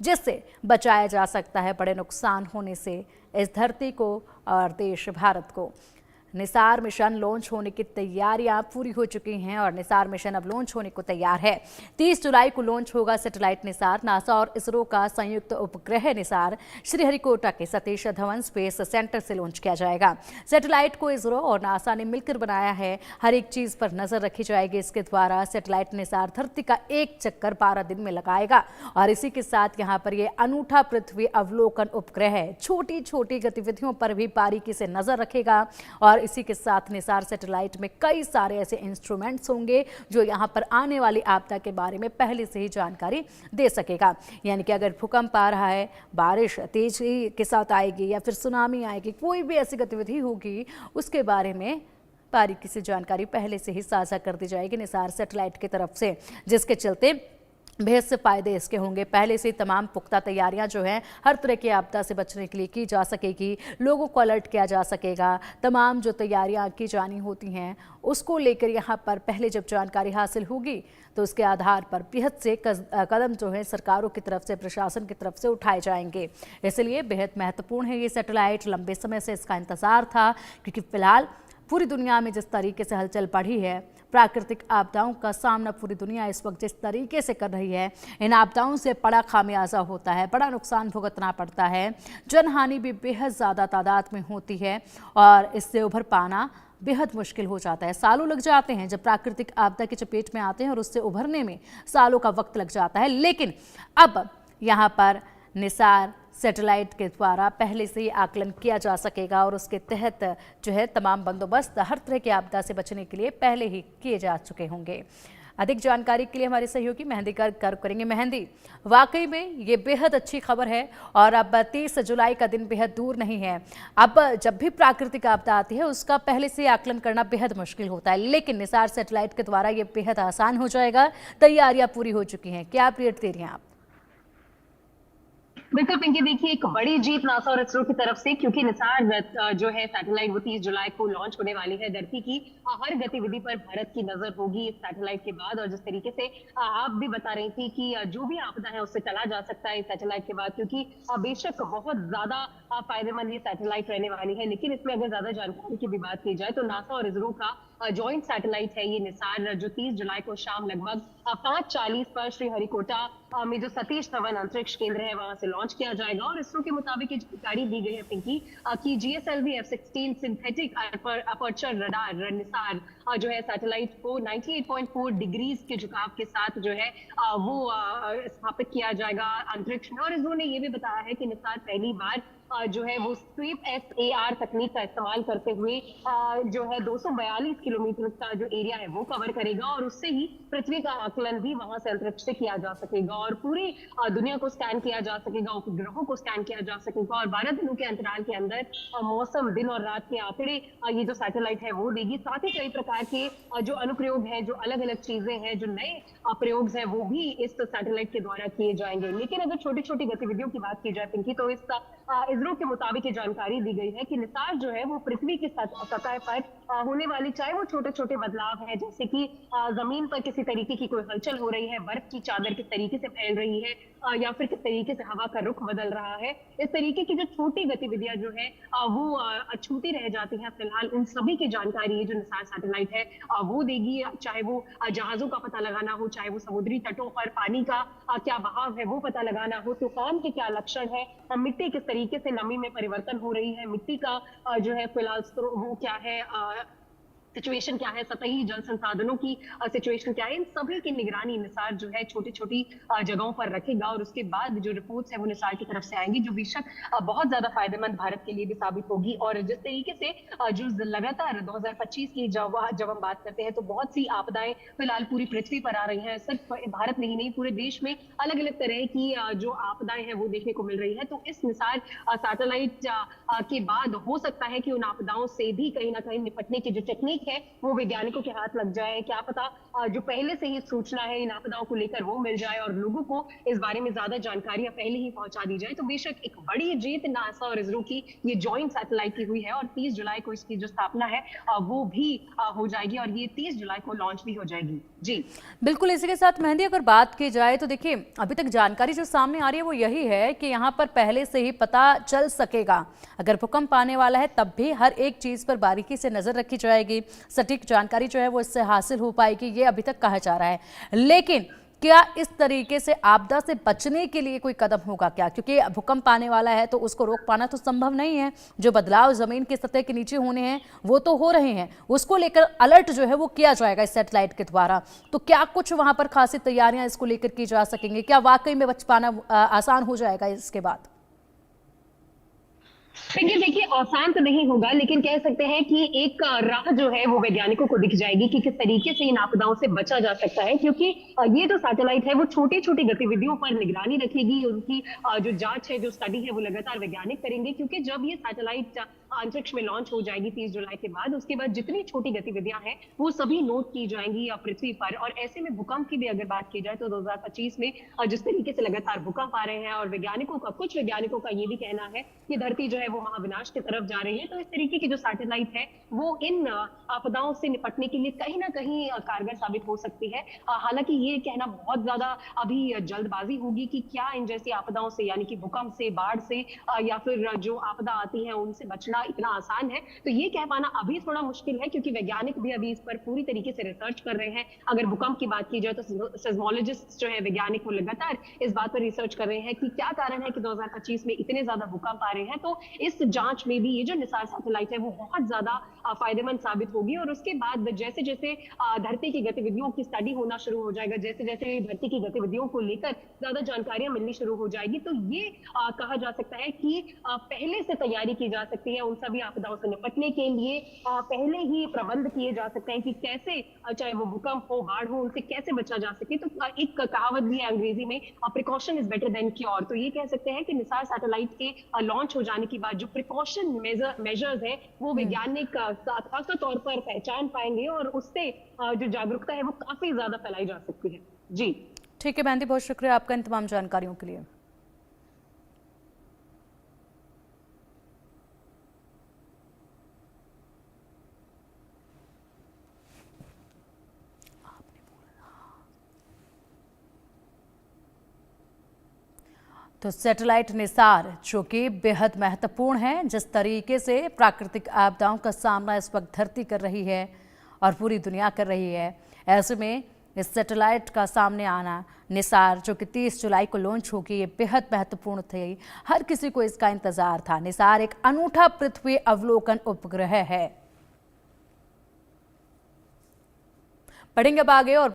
जिससे बचाया जा सकता है बड़े नुकसान होने से इस धरती को और देश भारत को। निसार मिशन लॉन्च होने की तैयारियां पूरी हो चुकी हैं और निसार मिशन अब लॉन्च होने को तैयार है। 30 जुलाई को लॉन्च होगा सैटेलाइट निसार। नासा और इसरो का संयुक्त उपग्रह निसार श्रीहरिकोटा के सतीश धवन स्पेस सेंटर से लॉन्च किया जाएगा। सैटेलाइट को इसरो और नासा ने मिलकर बनाया है। हर एक चीज पर नजर रखी जाएगी। इसके द्वारा सैटेलाइट निसार धरती का एक चक्कर 12 दिन में लगाएगा और इसी के साथ यहाँ पर ये अनूठा पृथ्वी अवलोकन उपग्रह छोटी छोटी गतिविधियों पर भी बारीकी से नजर रखेगा और इसी के साथ निसार सैटेलाइट में कई सारे ऐसे इंस्ट्रूमेंट्स होंगे जो यहाँ पर आने वाली आपदा के बारे में पहले से ही जानकारी दे सकेगा। यानी कि अगर भूकंप आ रहा है, बारिश तेजी के साथ आएगी या फिर सुनामी आएगी, कोई भी ऐसी गतिविधि होगी, उसके बारे में बारीकी से जानकारी पहले से ही साझा कर दी जाएगी निसार सैटेलाइट की तरफ से, जिसके चलते बेहद से फायदे इसके होंगे। पहले से तमाम पुख्ता तैयारियां जो हैं हर तरह की आपदा से बचने के लिए की जा सकेगी। लोगों को अलर्ट किया जा सकेगा। तमाम जो तैयारियां की जानी होती हैं उसको लेकर यहाँ पर पहले जब जानकारी हासिल होगी तो उसके आधार पर बेहद से कदम जो है सरकारों की तरफ से, प्रशासन की तरफ से उठाए जाएंगे। इसलिए बेहद महत्वपूर्ण है ये सैटेलाइट। लंबे समय से इसका इंतजार था क्योंकि फिलहाल पूरी दुनिया में जिस तरीके से हलचल बढ़ी है, प्राकृतिक आपदाओं का सामना पूरी दुनिया इस वक्त जिस तरीके से कर रही है, इन आपदाओं से बड़ा खामियाजा होता है, बड़ा नुकसान भुगतना पड़ता है, जनहानि भी बेहद ज़्यादा तादाद में होती है और इससे उभर पाना बेहद मुश्किल हो जाता है। सालों लग जाते हैं जब प्राकृतिक आपदा की चपेट में आते हैं और उससे उभरने में सालों का वक्त लग जाता है। लेकिन अब यहाँ पर निसार सैटेलाइट के द्वारा पहले से ही आकलन किया जा सकेगा और उसके तहत जो है तमाम बंदोबस्त हर तरह की आपदा से बचने के लिए पहले ही किए जा चुके होंगे। अधिक जानकारी के लिए हमारे सहयोगी मेहंदी कर करेंगे। मेहंदी, वाकई में ये बेहद अच्छी खबर है और अब 30 जुलाई का दिन बेहद दूर नहीं है। अब जब भी प्राकृतिक आपदा आती है उसका पहले से आकलन करना बेहद मुश्किल होता है, लेकिन निसार सैटेलाइट के द्वारा ये बेहद आसान हो जाएगा। तैयारियां पूरी हो चुकी हैं। क्या अपडेट दे रही हैं आप? बिल्कुल पिंकी, देखिए एक बड़ी जीत नासा और इसरो की तरफ से, क्योंकि निसार जो है सैटेलाइट वो 30 जुलाई को लॉन्च होने वाली है। धरती की हर गतिविधि पर भारत की नजर होगी इस सैटेलाइट के बाद। और जिस तरीके से आप भी बता रही थी कि जो भी आपदा है उससे चला जा सकता है इस सैटेलाइट के बाद, क्योंकि बेशक बहुत ज्यादा फायदेमंद ये सैटेलाइट रहने वाली है। लेकिन इसमें अगर ज्यादा जानकारी की भी बात की जाए तो नासा और इसरो का जॉइंट सैटेलाइट है ये निसार, जो 30 जुलाई को शाम लगभग 5:40 पर श्रीहरिकोटा में जो सतीश धवन अंतरिक्ष केंद्र है वहां से लॉन्च किया जाएगा। और इसरो के मुताबिक ये जानकारी दी गई है पिंकी कि GSLV F-16 synthetic aperture radar Nisar जो है सैटेलाइट को 98.4 डिग्रीज के झुकाव के साथ जो है वो स्थापित किया जाएगा अंतरिक्ष में। और इसरो ने ये भी बताया है कि निसार पहली बार जो है वो स्वीप SAR तकनीक का इस्तेमाल करते हुए जो है 242 किलोमीटर का जो एरिया है वो कवर करेगा और उससे ही पृथ्वी का आकलन भी वहां से अंतरिक्ष से किया जा सकेगा और पूरी दुनिया को स्कैन किया जा सकेगा, उपग्रहों को स्कैन किया जा सकेगा और 12 दिनों के अंतराल के अंदर मौसम, दिन और रात के आंकड़े ये जो सैटेलाइट है वो देगी। साथ ही कई प्रकार के जो अनुप्रयोग हैं, जो अलग अलग चीजें हैं, जो नए प्रयोग हैं वो भी इस सैटेलाइट के द्वारा किए जाएंगे। लेकिन अगर छोटी छोटी गतिविधियों की बात की जाए पिंकी, तो इस इसरो के मुताबिक ये जानकारी दी गई है कि निसार जो है वो पृथ्वी की सतह पर होने वाली, चाहे वो छोटे छोटे बदलाव है, जैसे कि जमीन पर किसी तरीके की कोई हलचल हो रही है, बर्फ की चादर किस तरीके से फैल रही है या फिर किस तरीके से हवा का रुख बदल रहा है, इस तरीके की जो छोटी गतिविधियां जो है वो छूटी रह जाती हैं। फिलहाल उन सभी की जानकारी जो निसार सैटेलाइट है वो देगी, चाहे वो जहाजों का पता लगाना हो, चाहे वो समुद्री तटों पर पानी का क्या बहाव है वो पता लगाना हो, तूफान के क्या लक्षण है, मिट्टी किस तरीके से नमी में परिवर्तन हो रही है, मिट्टी का जो है फिलहाल वो क्या है, सिचुएशन क्या है, सतही जल संसाधनों की सिचुएशन क्या है, इन सभी की निगरानी निसार जो है छोटी छोटी जगहों पर रखेगा। और उसके बाद जो रिपोर्ट्स है वो निसार की तरफ से आएंगी, जो बेशक बहुत ज्यादा फायदेमंद भारत के लिए भी साबित होगी। और जिस तरीके से जो लगातार 2025 की जब हम बात करते हैं तो बहुत सी आपदाएं फिलहाल पूरी पृथ्वी पर आ रही है, सिर्फ भारत में ही नहीं पूरे देश में अलग अलग तरह की जो आपदाएं हैं वो देखने को मिल रही है। तो इस निसार सैटेलाइट के बाद हो सकता है कि उन आपदाओं से भी कहीं ना कहीं निपटने की जो टेक्निक तकनीक है वो वैज्ञानिकों के हाथ लग जाए, क्या पता जो पहले से ही सूचना है इन आपदाओं को लेकर वो मिल जाए और लोगों को इस बारे में ज्यादा जानकारियां पहले ही पहुंचा दी जाए, तो बेशक एक बड़ी जीत नासा और इसरो की ये जॉइंट सैटेलाइट की हुई है। और 30 जुलाई को इसकी जो स्थापना है वो भी हो जाएगी और ये 30 जुलाई को लॉन्च भी हो जाएगी। जी बिल्कुल, इसी के साथ मेहंदी अगर बात की जाए तो देखिए अभी तक जानकारी जो सामने आ रही है वो यही है कि यहाँ पर पहले से ही पता चल सकेगा, अगर भूकंप आने वाला है तब भी हर एक चीज पर बारीकी से नजर रखी जाएगी, सटीक जानकारी जो है वो इससे हासिल हो पाएगी, ये अभी तक कहा जा रहा है। लेकिन क्या इस तरीके से आपदा से बचने के लिए कोई कदम होगा क्या, क्योंकि भूकंप आने वाला है तो उसको रोक पाना तो संभव नहीं है, जो बदलाव जमीन की सतह के नीचे होने हैं वो तो हो रहे हैं, उसको लेकर अलर्ट जो है वो किया जाएगा इस सैटेलाइट के द्वारा। तो क्या कुछ वहां पर खासी तैयारियां इसको लेकर की जा सकेंगी, क्या वाकई में बच पाना आसान हो जाएगा इसके बाद? देखिए आसान तो नहीं होगा, लेकिन कह सकते हैं कि एक राह जो है वो वैज्ञानिकों को दिख जाएगी कि किस तरीके से इन आपदाओं से बचा जा सकता है, क्योंकि ये जो सैटेलाइट है वो छोटी छोटी गतिविधियों पर निगरानी रखेगी। उनकी जो जांच है, जो स्टडी है, वो लगातार वैज्ञानिक करेंगे, क्योंकि जब ये सैटेलाइट अंतरिक्ष में लॉन्च हो जाएगी 30 जुलाई के बाद, उसके बाद जितनी छोटी गतिविधियां हैं वो सभी नोट की जाएंगी पृथ्वी पर। और ऐसे में भूकंप की भी अगर बात की जाए तो 2025 में जिस तरीके से लगातार भूकंप आ रहे हैं और कुछ वैज्ञानिकों का ये भी कहना है कि धरती जो है वो महाविनाश की तरफ जा रही है, तो इस तरीके की जो सैटेलाइट है वो इन आपदाओं से निपटने के लिए कहीं ना कहीं कारगर साबित हो सकती है। हालांकि ये कहना बहुत ज्यादा अभी जल्दबाजी होगी कि क्या इन जैसी आपदाओं से, यानी कि भूकंप से, बाढ़ से या फिर जो आपदा आती है उनसे बचना इतना आसान है, तो ये कह पाना अभी थोड़ा मुश्किल है, क्योंकि वैज्ञानिक भी अभी इस पर पूरी तरीके से रिसर्च कर रहे हैं। अगर भूकंप की बात की जाए तो सेस्मोलॉजिस्ट जो है वैज्ञानिक, वो लगातार इस बात पर रिसर्च कर रहे हैं कि क्या कारण है कि 2025 में इतने ज्यादा भूकंप आ रहे हैं। तो इस जांच में भी ये जो निसार सैटेलाइट है वो बहुत ज्यादा फायदेमंद साबित होगी। और उसके बाद जैसे जैसे धरती की गतिविधियों की स्टडी होना शुरू हो जाएगा, जैसे जैसे धरती की गतिविधियों को लेकर ज्यादा जानकारियां मिलनी शुरू हो जाएगी, तो ये कहा जा सकता है कि पहले से तैयारी की जा सकती है। उन सभी आपदाओं से निपटने के लिए पहले ही प्रबंध किए जा सकते हैं कि कैसे, चाहे वो भूकंप हो, बाढ़ हो, उनसे कैसे बचा जा सके। तो एक कहावत भी है अंग्रेजी में, precaution is better than cure. तो ये कह सकते हैं कि निसार सैटेलाइट के लॉन्च हो जाने के बाद जो प्रिकॉशन मेजर्स है वो वैज्ञानिक खास तौर पर पहचान पाएंगे और उससे जो जागरूकता है वो काफी ज्यादा फैलाई जा सकती है। जी ठीक है मेहंदी, बहुत शुक्रिया आपका इन तमाम जानकारियों के लिए। तो सैटेलाइट निसार जो कि बेहद महत्वपूर्ण है, जिस तरीके से प्राकृतिक आपदाओं का सामना इस वक्त धरती कर रही है और पूरी दुनिया कर रही है, ऐसे में इस सैटेलाइट का सामने आना, निसार जो कि 30 जुलाई को लॉन्च होगी, ये बेहद महत्वपूर्ण थी। हर किसी को इसका इंतजार था। निसार एक अनूठा पृथ्वी अवलोकन उपग्रह है। बढ़ेंगे अब आगे और